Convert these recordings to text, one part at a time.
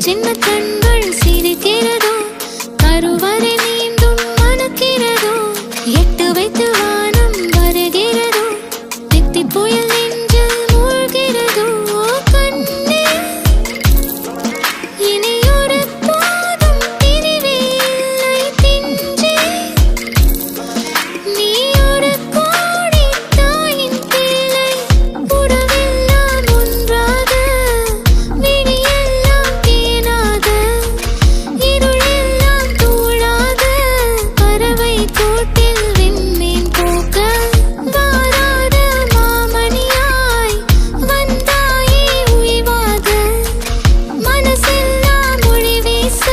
சின்ன கண்கள் சிரிக்கிறதோ கருவறை மீண்டும் மணக்கிறதோ எட்டு வைத்து வானம் வருகிறதோ தித்தி புயல் நெஞ்சில் மூழ்கிறதோ கண்ணே இனியொரு போதும் பிரிவே இல்லை பிஞ்சே நீ ஒரு கோடி தாயின் பிள்ளை உறவெல்லாம் ஒன்றாக விழியெல்லாம் தேனாக இருளெல்லாம் தூளாக பறவை கூட்டில் விண்மீன் போக்க வாராத மாமணியாய் வந்தாயே உய்வாக மனசெல்லாம் மொழி வீச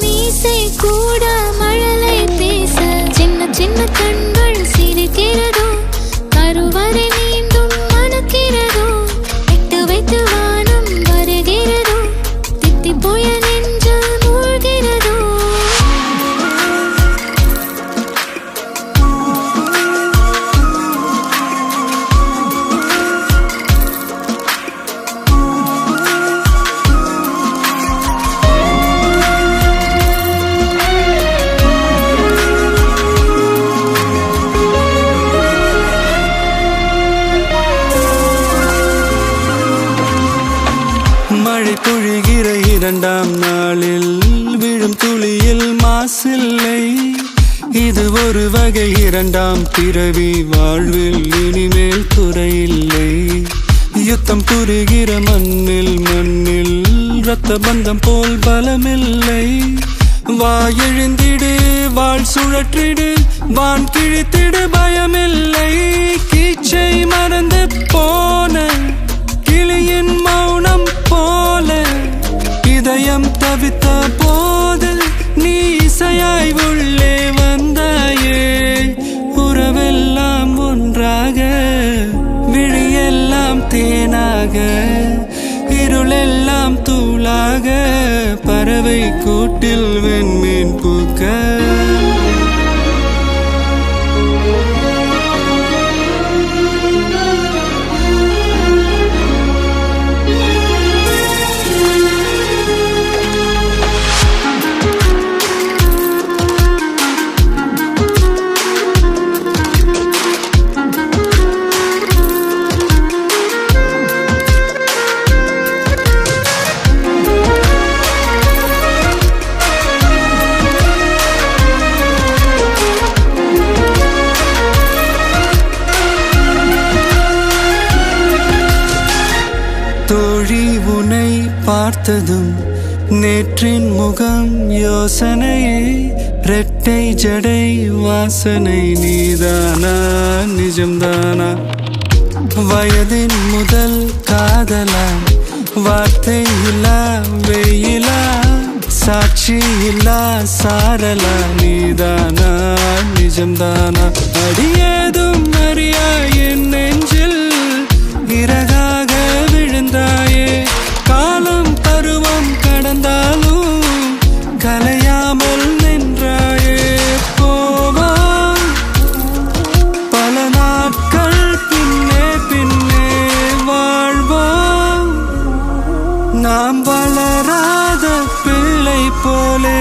மீசை கூட மழலை பேச சின்ன சின்ன கண்கள் சிரிக்கிறதோ கருவறை மீண்டும் மணக்கிறதோ எட்டு வைத்து வானம் வருகிறதோ தித்தி புயல் நெஞ்சில் மூழ்கிறதோ மழை பொழிகிற இரண்டாம் நாளில் விழும் துளியில் மாசில்லை இது ஒரு வகை இரண்டாம் பிறவி வாழ்வில் இனிமேல் குறையில்லை யுத்தம் புரிகிற மண்ணில் இரத்த பந்தம் போல் பலமில்லை வா எழுந்திடு வாழ் சுழற்றிடு வான் கிழித்திடு பயமில்லை கீச்சை மறந்து போன கிளியின் மௌனம் போல இதயம் தவித்த போது நீ இசையாய் உள்ளே வந்தாயே உறவெல்லாம் ஒன்றாக விழியெல்லாம் தேனாக இருளெல்லாம் தூளாக பறவை கூட்டில் வெண்மீன் பூக்க தோழி உனை பார்த்ததும் நேற்றின் முகம் யோசனையே ரெட்டை ஜடை வாசனை நீதானா நிஜம்தானா வயதின் முதல் காதலா வார்த்தை இல்லா வெயிலா சாட்சி இல்லா சாரலா நீதானா நிஜம்தானா அடியேதும் அறியா என் நெஞ்சில் இறகாக விழுந்தாயே காலம் பருவம் கடந்தாலும் கலையாமல் நின்றாயே போவா பல நாட்கள் பின்னே பின்னே வாழ்வோம் நாம் வளராத பிள்ளை போலே